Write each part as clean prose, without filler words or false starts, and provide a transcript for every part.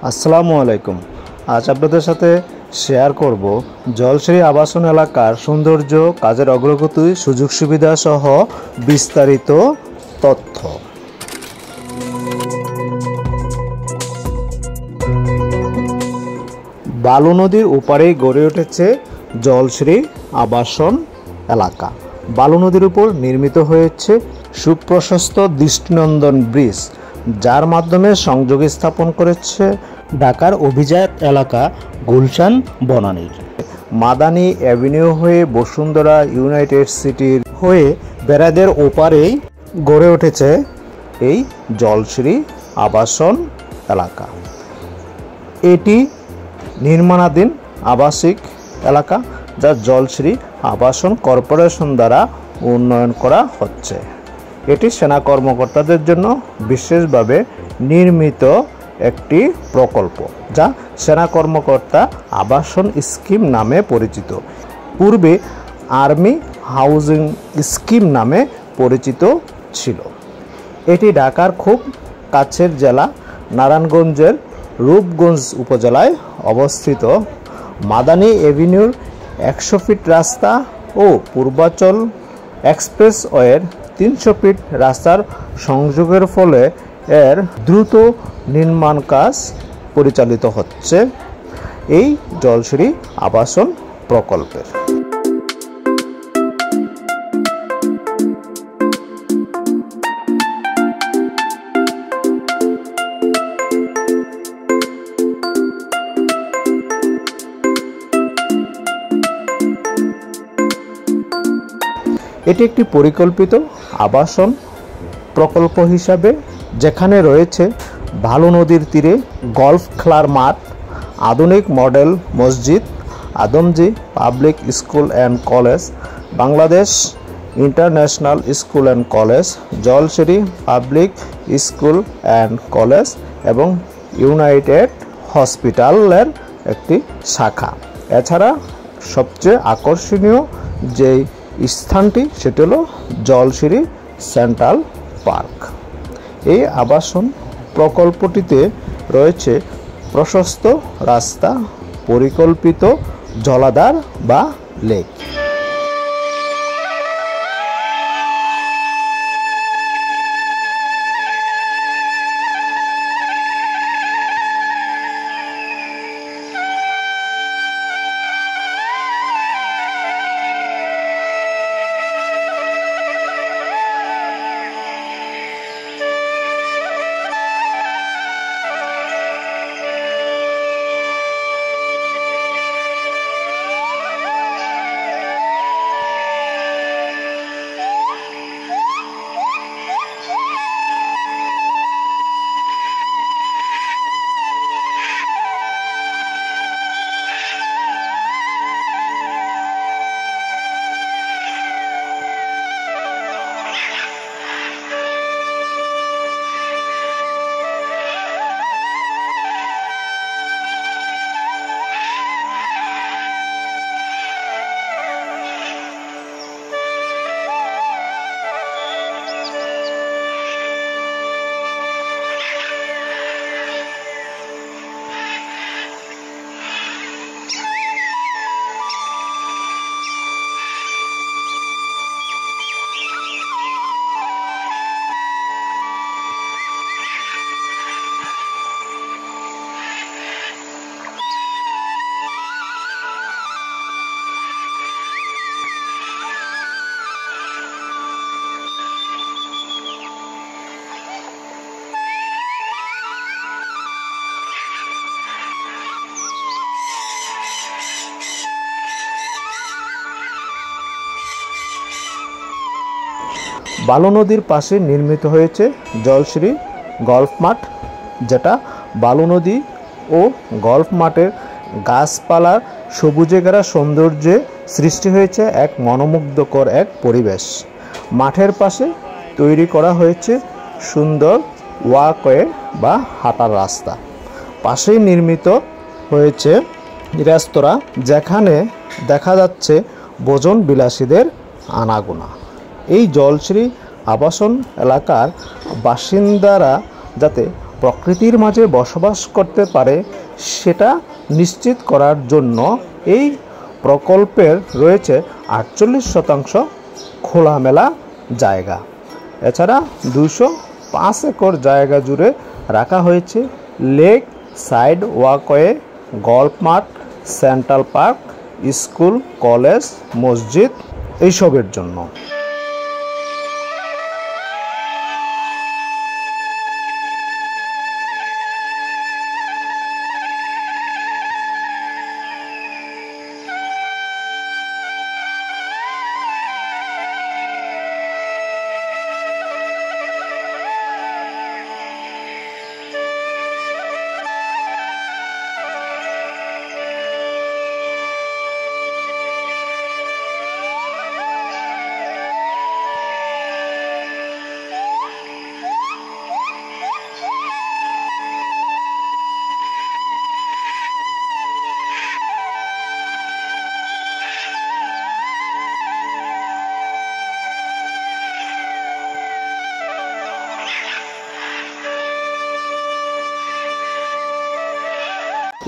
আসসালামু আলাইকুম। আজ আপনাদের সাথে শেয়ার করব জলশ্রী আবাসন এলাকার সৌন্দর্য, কাজের অগ্রগতি, সুযোগ সুবিধা সহ বিস্তারিত তথ্য। বালু নদীর ওপারেই গড়ে উঠেছে জলশ্রী আবাসন এলাকা। বালু নদীর উপর নির্মিত হয়েছে সুপ্রশস্ত দৃষ্টিনন্দন ব্রিজ, যার মাধ্যমে সংযোগ স্থাপন করেছে ঢাকার অভিজাত এলাকা গুলশান বনানীর। মাদানী অ্যাভিনিউ হয়ে বসুন্ধরা ইউনাইটেড সিটির হয়ে বেড়াদের ওপারেই গড়ে উঠেছে এই জলশ্রী আবাসন এলাকা। এটি নির্মাণাধীন আবাসিক এলাকা, যা জলশ্রী আবাসন কর্পোরেশন দ্বারা উন্নয়ন করা হচ্ছে। এটি সেনা কর্মকর্তাদের জন্য বিশেষভাবে নির্মিত একটি প্রকল্প, যা সেনা কর্মকর্তা আবাসন স্কিম নামে পরিচিত। পূর্বে আর্মি হাউজিং স্কিম নামে পরিচিত ছিল। এটি ঢাকার খুব কাছের জেলা নারায়ণগঞ্জের রূপগঞ্জ উপজেলায় অবস্থিত। মাদানী এভিনিউর 100 ফিট রাস্তা ও পূর্বাচল এক্সপ্রেসওয়ের 300 ফিট রাস্তার সংযোগের ফলে এর দ্রুত নির্মাণ কাজ পরিচালিত হচ্ছে এই জলশ্রী আবাসন প্রকল্পের। এটি একটি পরিকল্পিত আবাসন প্রকল্প হিসাবে, যেখানে রয়েছে বালু নদীর তীরে গলফ খেলার মাঠ, আধুনিক মডেল মসজিদ, Adamjee public school and college, Bangladesh international school and college, Jalashree public school and college এবং ইউনাইটেড হসপিটালের একটি শাখা। এছাড়া সবচেয়ে আকর্ষণীয় যে স্থানটি সেটি হলো জলশ্রী সেন্ট্রাল পার্ক। এই আবাসন প্রকল্পটিতে রয়েছে প্রশস্ত রাস্তা, পরিকল্পিত জলাধার বা লেক। বালু নদীর পাশে নির্মিত হয়েছে জলশ্রী গল্ফ মাঠ, যেটা বালু নদী ও গল্ফ মাঠের গাছপালার সবুজে ঘেরা সৌন্দর্যে সৃষ্টি হয়েছে এক মনোমুগ্ধকর এক পরিবেশ। মাঠের পাশে তৈরি করা হয়েছে সুন্দর ওয়াকওয়ে বা হাঁটার রাস্তা। পাশেই নির্মিত হয়েছে রেস্তোরাঁ, যেখানে দেখা যাচ্ছে ভোজন বিলাসীদের আনাগোনা। এই জলশ্রী আবাসন এলাকার বাসিন্দারা যাতে প্রকৃতির মাঝে বসবাস করতে পারে সেটা নিশ্চিত করার জন্য এই প্রকল্পের রয়েছে 48% খোলামেলা জায়গা। এছাড়া 205 একর জায়গা জুড়ে রাখা হয়েছে লেক সাইড ওয়াকওয়ে, গল্ফ মাঠ, সেন্ট্রাল পার্ক, স্কুল, কলেজ, মসজিদ এইসবের জন্য।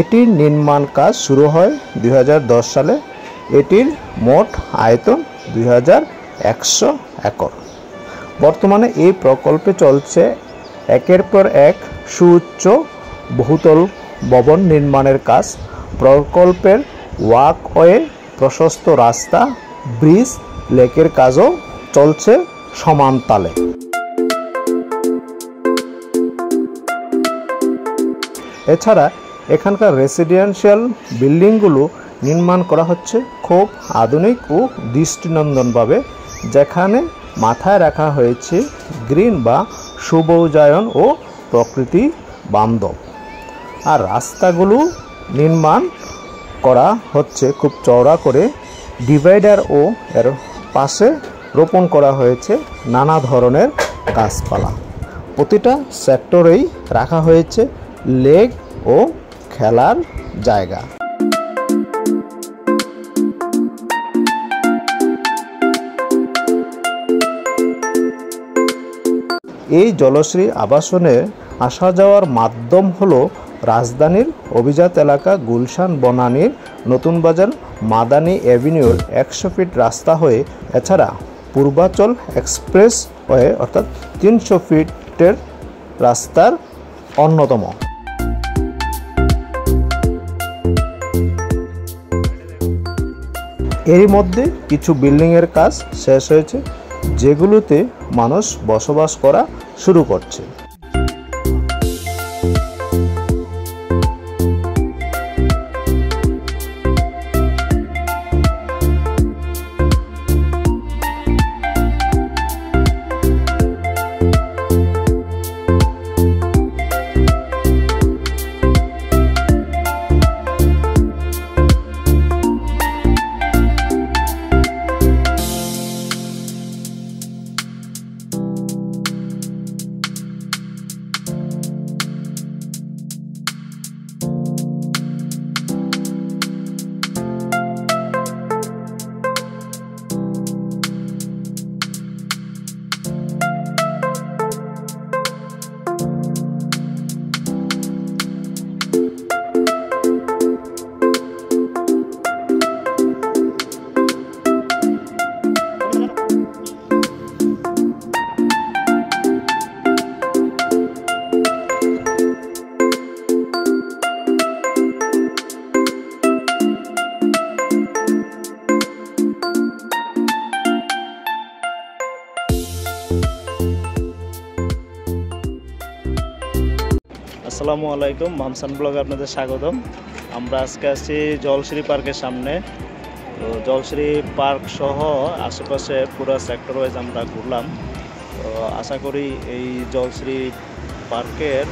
এটির নির্মাণ কাজ শুরু হয় 2010 সালে। এটির মোট আয়তন 2100 একর। বর্তমানে এই প্রকল্পে চলছে একের পর এক সুউচ্চ বহুতল ভবন নির্মাণের কাজ। প্রকল্পের ওয়াকওয়ে, প্রশস্ত রাস্তা, ব্রিজ, লেকের কাজও চলছে সমান তালে। এছাড়া এখানকার রেসিডেন্সিয়াল বিল্ডিংগুলো নির্মাণ করা হচ্ছে খুব আধুনিক ও দৃষ্টিনন্দনভাবে, যেখানে মাথায় রাখা হয়েছে গ্রিন বা সুবৌজায়ন ও প্রকৃতি বান্ধব। আর রাস্তাগুলো নির্মাণ করা হচ্ছে খুব চওড়া করে। ডিভাইডার ও এর পাশে রোপণ করা হয়েছে নানা ধরনের গাছপালা। প্রতিটা সেক্টরেই রাখা হয়েছে লেক ও খেলার জায়গা। এই জলশ্রী আবাসনে আসা যাওয়ার মাধ্যম হলো রাজধানীর অভিজাত এলাকা গুলশান বনানীর নতুন বাজার মাদানী অ্যাভিনিউর 100 ফিট রাস্তা হয়ে, এছাড়া পূর্বাচল এক্সপ্রেস ওয়ে অর্থাৎ 300 ফিটের রাস্তার অন্যতম। এরই মধ্যে কিছু বিল্ডিংয়ের কাজ শেষ হয়েছে, যেগুলোতে মানুষ বসবাস করা শুরু করছে। আসসালামু আলাইকুম, মামসান ব্লগে আপনাদের স্বাগতম। আমরা আজকে আছি জলশ্রী পার্কের সামনে। তো জলশ্রী পার্ক সহ আশেপাশে পুরো সেক্টর ওয়াইজ আমরা ঘুরলাম। তো আশা করি এই জলশ্রী পার্কের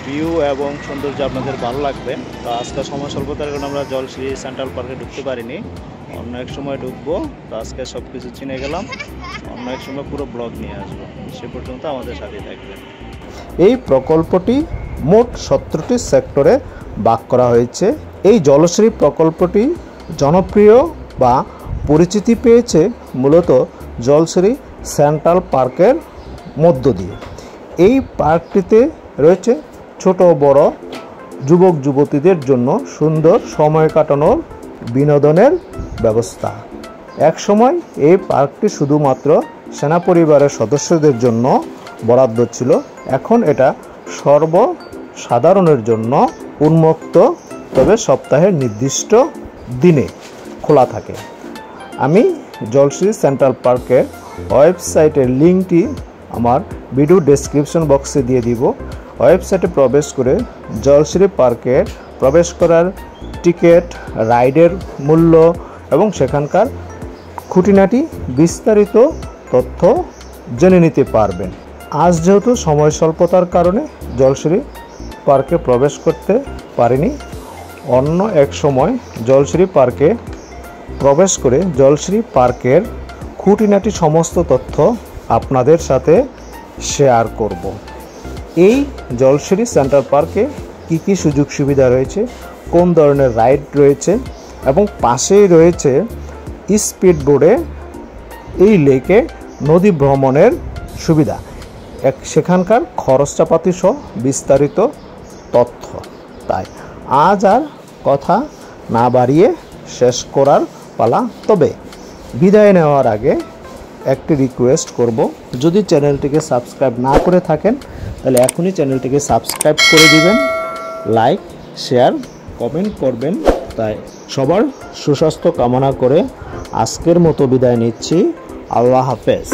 ভিউ এবং সৌন্দর্য আপনাদের ভালো লাগবে। তো আজকে সময় স্বল্পতার কারণে আমরা জলশ্রী সেন্ট্রাল পার্কে ঢুকতে পারিনি, অন্য এক সময় ঢুকবো। তো আজকে সব কিছু চিনে গেলাম, অন্য এক সময় পুরো ব্লগ নিয়ে আসবো। সে পর্যন্ত আমাদের সাথেই থাকবেন। এই প্রকল্পটি মোট 17টি সেক্টরে ভাগ করা হয়েছে। এই জলশ্রী প্রকল্পটি জনপ্রিয় বা পরিচিতি পেয়েছে মূলত জলশ্রী সেন্ট্রাল পার্কের মধ্য দিয়ে। এই পার্কটিতে রয়েছে ছোট বড় যুবক যুবতীদের জন্য সুন্দর সময় কাটানোর বিনোদনের ব্যবস্থা। একসময় এই পার্কটি শুধুমাত্র সেনা পরিবারের সদস্যদের জন্য বরাদ্দ ছিল, এখন এটা সর্বসাধারণের জন্য উন্মুক্ত, তবে সপ্তাহের নির্দিষ্ট দিনে খোলা থাকে। আমি জলশ্রী সেন্ট্রাল পার্কের ওয়েবসাইটের লিঙ্কটি আমার ভিডিও ডেসক্রিপশন বক্সে দিয়ে দিব। ওয়েবসাইটে প্রবেশ করে জলশ্রী পার্কে প্রবেশ করার টিকিট, রাইডের মূল্য এবং সেখানকার খুঁটিনাটি বিস্তারিত তথ্য জেনে নিতে পারবেন। আজ যেহেতু সময় স্বল্পতার কারণে জলশ্রী পার্কে প্রবেশ করতে পারিনি, অন্য এক সময় জলশ্রী পার্কে প্রবেশ করে জলশ্রী পার্কের খুঁটিনাটি সমস্ত তথ্য আপনাদের সাথে শেয়ার করব। এই জলশ্রী সেন্ট্রাল পার্কে কি কি সুযোগ সুবিধা রয়েছে, কোন ধরনের রাইড রয়েছে এবং পাশেই রয়েছে স্পিড বোর্ডে এই লেকে নদী ভ্রমণের সুবিধা, সেখানকার খরচাপাতি সহ বিস্তারিত তথ্য। তাই আজ আর কথা না বাড়িয়ে শেষ করার পালা। তবে বিদায় নেওয়ার আগে একটি রিকোয়েস্ট করব, যদি চ্যানেলটিকে সাবস্ক্রাইব না করে থাকেন তাহলে এখনই চ্যানেলটিকে সাবস্ক্রাইব করে দিবেন, লাইক শেয়ার কমেন্ট করবেন। তাই সবার সুস্বাস্থ্য কামনা করে আজকের মতো বিদায় নিচ্ছি। আল্লাহ হাফেজ।